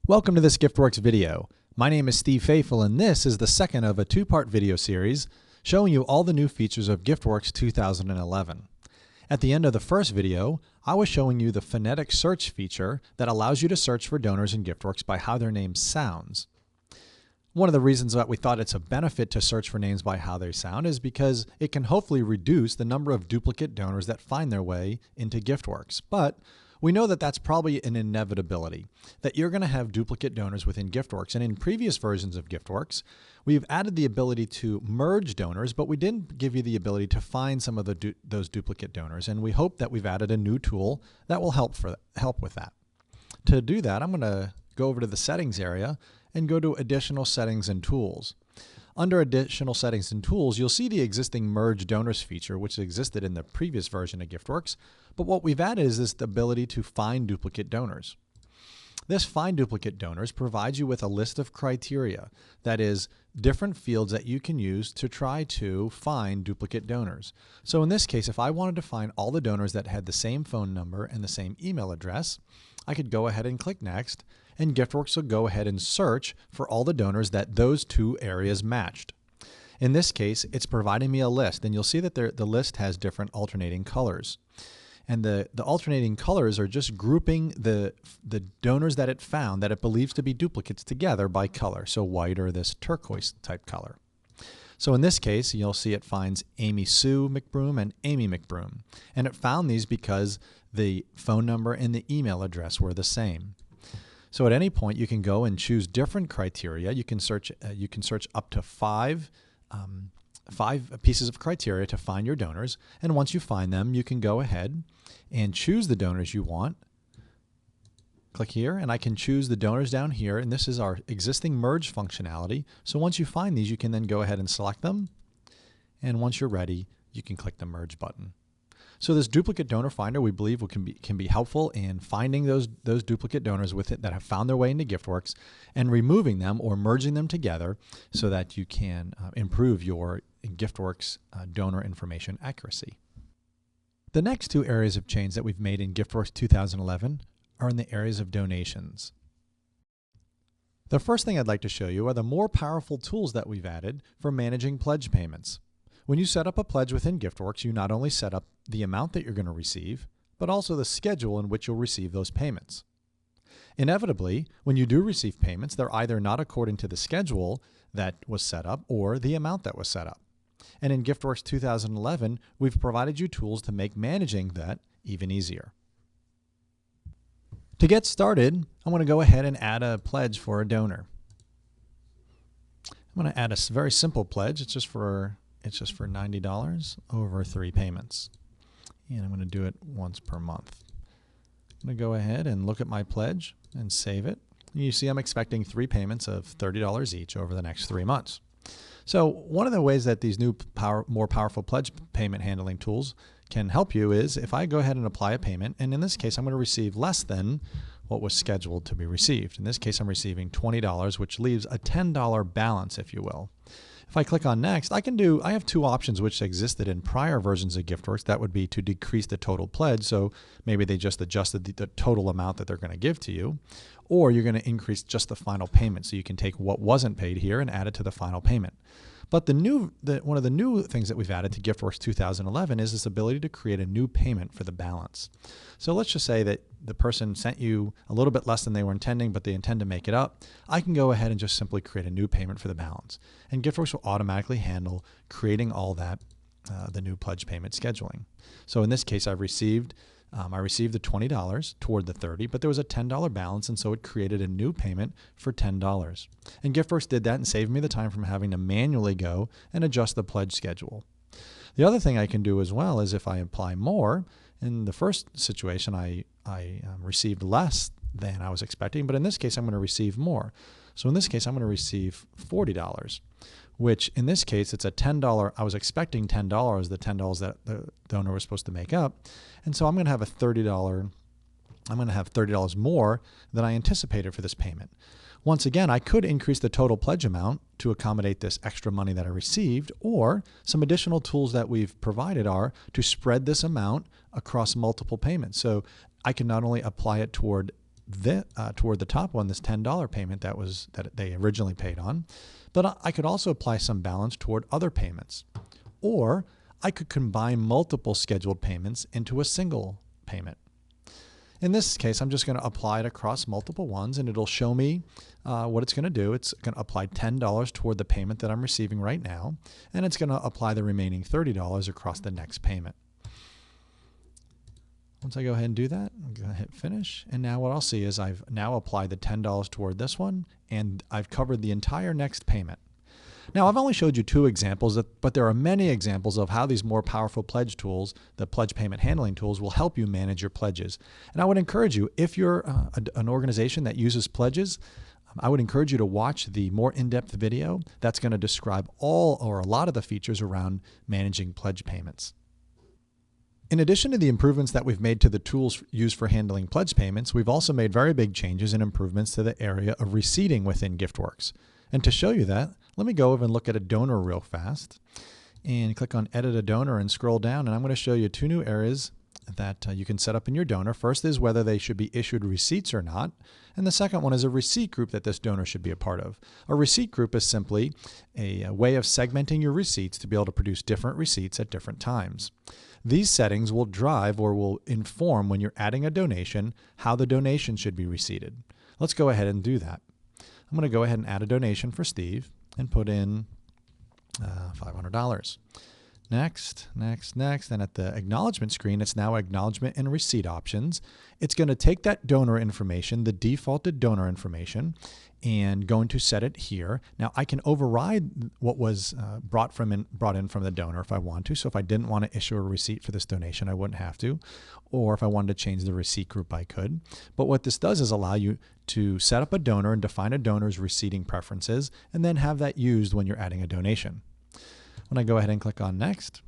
Welcome to this GiftWorks video. My name is Steve Faithful, and this is the second of a two-part video series showing you all the new features of GiftWorks 2011. At the end of the first video, I was showing you the phonetic search feature that allows you to search for donors in GiftWorks by how their name sounds. One of the reasons that we thought it's a benefit to search for names by how they sound is because it can hopefully reduce the number of duplicate donors that find their way into GiftWorks. But we know that that's probably an inevitability, that you're going to have duplicate donors within GiftWorks. And in previous versions of GiftWorks, we've added the ability to merge donors, but we didn't give you the ability to find some of those duplicate donors. And we hope that we've added a new tool that will help with that. To do that, I'm going to go over to the settings area and go to additional settings and tools. Under additional settings and tools, you'll see the existing merge donors feature, which existed in the previous version of GiftWorks. But what we've added is this ability to find duplicate donors. This find duplicate donors provides you with a list of criteria, that is, different fields that you can use to try to find duplicate donors. So in this case, if I wanted to find all the donors that had the same phone number and the same email address, I could go ahead and click Next, and GiftWorks will go ahead and search for all the donors that those two areas matched. In this case, it's providing me a list, and you'll see that the list has different alternating colors. And the alternating colors are just grouping the donors that it found that it believes to be duplicates together by color, so white or this turquoise type color. So in this case, you'll see it finds Amy Sue McBroom and Amy McBroom. And it found these because the phone number and the email address were the same. So at any point, you can go and choose different criteria. You can search up to five pieces of criteria to find your donors. And once you find them, you can go ahead and choose the donors you want. Click here, and I can choose the donors down here. And this is our existing merge functionality. So once you find these, you can then go ahead and select them. And once you're ready, you can click the merge button. So this duplicate donor finder, we believe, can be helpful in finding those duplicate donors with it that have found their way into GiftWorks and removing them or merging them together so that you can improve your GiftWorks donor information accuracy. The next two areas of change that we've made in GiftWorks 2011 are in the areas of donations. The first thing I'd like to show you are the more powerful tools that we've added for managing pledge payments. When you set up a pledge within GiftWorks, you not only set up the amount that you're going to receive, but also the schedule in which you'll receive those payments. Inevitably, when you do receive payments, they're either not according to the schedule that was set up or the amount that was set up. And in GiftWorks 2011, we've provided you tools to make managing that even easier. To get started, I want to go ahead and add a pledge for a donor. I'm going to add a very simple pledge. It's just for $90 over 3 payments. And I'm going to do it once per month. I'm going to go ahead and look at my pledge and save it. You see I'm expecting 3 payments of $30 each over the next 3 months. So one of the ways that these new more powerful pledge payment handling tools can help you is if I go ahead and apply a payment, and in this case I'm going to receive less than what was scheduled to be received. In this case I'm receiving $20, which leaves a $10 balance, if you will. If I click on Next, I have 2 options which existed in prior versions of GiftWorks. That would be to decrease the total pledge, so maybe they just adjusted the total amount that they're going to give to you, or you're going to increase just the final payment, so you can take what wasn't paid here and add it to the final payment. But one of the new things that we've added to GiftWorks 2011 is this ability to create a new payment for the balance. So let's just say that the person sent you a little bit less than they were intending, but they intend to make it up. I can go ahead and just simply create a new payment for the balance. And GiftWorks will automatically handle creating all that, the new pledge payment scheduling. So in this case, I received the $20 toward the $30, but there was a $10 balance, and so it created a new payment for $10. And GiftWorks did that and saved me the time from having to manually go and adjust the pledge schedule. The other thing I can do as well is if I apply more, in the first situation I received less than I was expecting, but in this case I'm going to receive more. So in this case I'm going to receive $40, which in this case it's a $10, I was expecting $10, the $10 that the donor was supposed to make up. And so I'm going to have $30 more than I anticipated for this payment. Once again, I could increase the total pledge amount to accommodate this extra money that I received, or some additional tools that we've provided are to spread this amount across multiple payments. So I can not only apply it toward toward the top one, this $10 payment that they originally paid on. But I could also apply some balance toward other payments. Or I could combine multiple scheduled payments into a single payment. In this case, I'm just going to apply it across multiple ones, and it'll show me what it's going to do. It's going to apply $10 toward the payment that I'm receiving right now, and it's going to apply the remaining $30 across the next payment. Once I go ahead and do that, I'm going to hit finish, and now what I'll see is I've now applied the $10 toward this one, and I've covered the entire next payment. Now, I've only showed you 2 examples, but there are many examples of how these more powerful pledge tools, the pledge payment handling tools, will help you manage your pledges. And I would encourage you, if you're an organization that uses pledges, I would encourage you to watch the more in-depth video that's going to describe all or a lot of the features around managing pledge payments. In addition to the improvements that we've made to the tools used for handling pledge payments, we've also made very big changes and improvements to the area of receipting within GiftWorks. And to show you that, let me go over and look at a donor real fast and click on Edit a Donor and scroll down. And I'm going to show you 2 new areas that you can set up in your donor. First is whether they should be issued receipts or not. And the second one is a receipt group that this donor should be a part of. A receipt group is simply a way of segmenting your receipts to be able to produce different receipts at different times. These settings will drive or will inform when you're adding a donation how the donation should be receipted. Let's go ahead and do that. I'm going to go ahead and add a donation for Steve and put in $500. Next. And at the acknowledgement screen, it's now acknowledgement and receipt options. It's going to take that donor information, the defaulted donor information, and going to set it here. Now, I can override what was brought in from the donor if I want to. So if I didn't want to issue a receipt for this donation, I wouldn't have to. Or if I wanted to change the receipt group, I could. But what this does is allow you to set up a donor and define a donor's receipting preferences, and then have that used when you're adding a donation. When I go ahead and click on Next,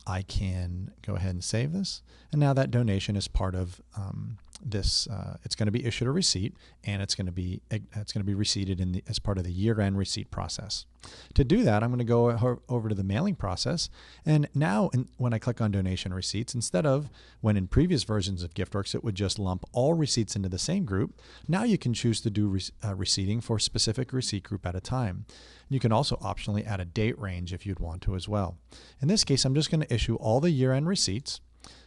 I can go ahead and save this. And now that donation is part of this. It's going to be issued a receipt, and it's going to be receipted as part of the year-end receipt process. To do that, I'm going to go over to the mailing process. And now when I click on donation receipts, instead of when in previous versions of GiftWorks, it would just lump all receipts into the same group, now you can choose to do receipting for a specific receipt group at a time. You can also optionally add a date range if you'd want to as well. In this case, I'm just going to issue all the year-end receipts.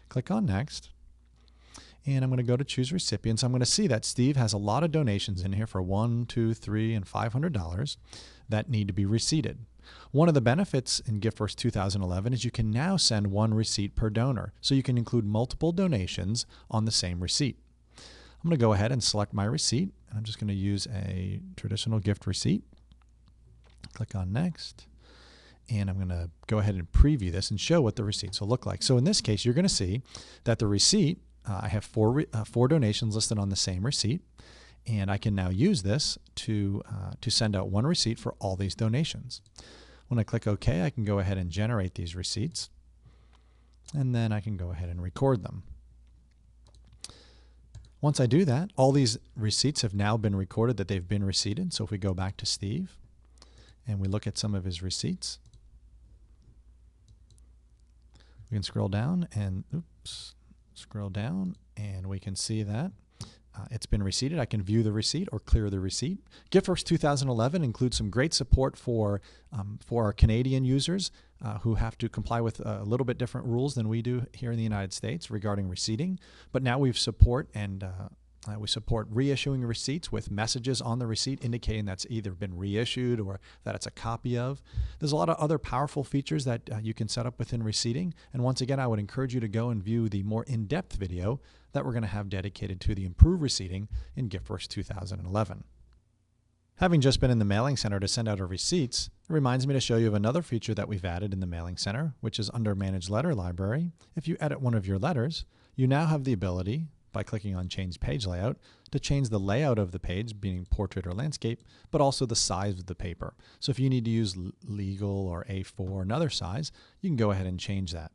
Click on Next. And I'm going to go to choose recipients. I'm going to see that Steve has a lot of donations in here for $1, $2, $3, and $500 that need to be receipted. One of the benefits in GiftWorks 2011 is you can now send 1 receipt per donor. So you can include multiple donations on the same receipt. I'm going to go ahead and select my receipt. And I'm just going to use a traditional gift receipt. Click on Next. And I'm going to go ahead and preview this and show what the receipts will look like. So in this case, you're going to see that the receipt, I have 4 donations listed on the same receipt, and I can now use this to send out 1 receipt for all these donations. When I click OK, I can go ahead and generate these receipts, and then I can go ahead and record them. Once I do that, all these receipts have now been recorded that they've been receipted. So if we go back to Steve and we look at some of his receipts, we can scroll down and we can see that it's been receipted. I can view the receipt or clear the receipt. GiftWorks 2011 includes some great support for our Canadian users who have to comply with a little bit different rules than we do here in the United States regarding receipting. But now we support reissuing receipts with messages on the receipt indicating that's either been reissued or that it's a copy of. There's a lot of other powerful features that you can set up within receipting. And once again, I would encourage you to go and view the more in-depth video that we're going to have dedicated to the improved receipting in GiftWorks 2011. Having just been in the Mailing Center to send out our receipts, it reminds me to show you of another feature that we've added in the Mailing Center, which is under Manage Letter Library. If you edit one of your letters, you now have the ability, by clicking on Change Page Layout, to change the layout of the page, being portrait or landscape, but also the size of the paper. So if you need to use legal or A4 or another size, you can go ahead and change that.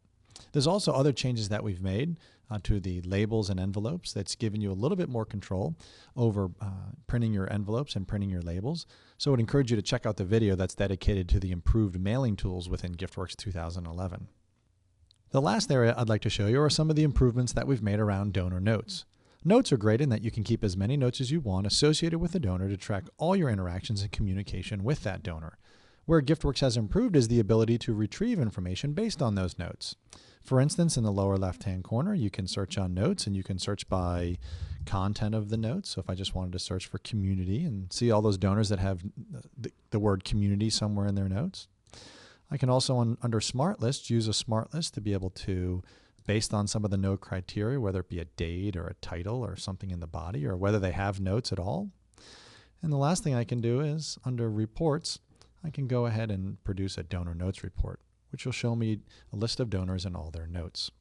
There's also other changes that we've made to the labels and envelopes that's given you a little bit more control over printing your envelopes and printing your labels. So I would encourage you to check out the video that's dedicated to the improved mailing tools within GiftWorks 2011. The last area I'd like to show you are some of the improvements that we've made around donor notes. Notes are great in that you can keep as many notes as you want associated with the donor to track all your interactions and communication with that donor. Where GiftWorks has improved is the ability to retrieve information based on those notes. For instance, in the lower left-hand corner, you can search on notes and you can search by content of the notes. So if I just wanted to search for community and see all those donors that have the word community somewhere in their notes. I can also, under Smart Lists, use a Smart List to be able to, based on some of the note criteria, whether it be a date or a title or something in the body, or whether they have notes at all. And the last thing I can do is, under Reports, I can go ahead and produce a donor notes report, which will show me a list of donors and all their notes.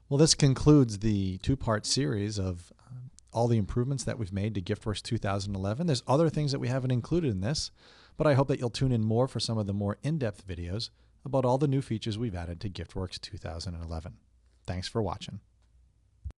Well, this concludes the two-part series of all the improvements that we've made to GiftWorks 2011. There's other things that we haven't included in this, but I hope that you'll tune in more for some of the more in-depth videos about all the new features we've added to GiftWorks 2011. Thanks for watching.